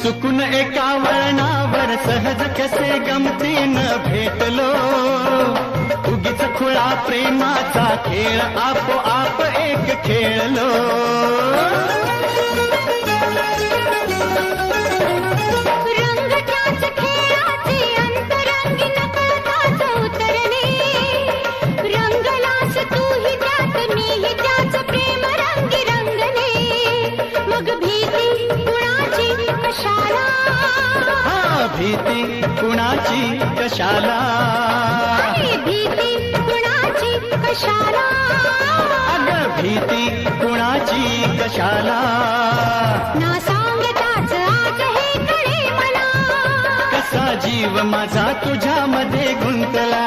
चुकून एका वळणावर सहज कसे गमतीनं भेटलो, उगीच खुळा प्रेमाचा खेळ आपोआप एक खेळलो. रंग त्याच खेळाचे अंतरंगी नकळताच उतरले, रंगलास तूही त्यात मीही त्याच प्रेम रंगी रंगले. मग भीती कुणाची कशाला, भीती कुणाची कशाला, भीती कुणाची कशाला, अगं भीती कुणाची कशाला. ना सांगताच आज हे कळे मला, कसा जीव माझा तुझ्यामध्ये गुंतला.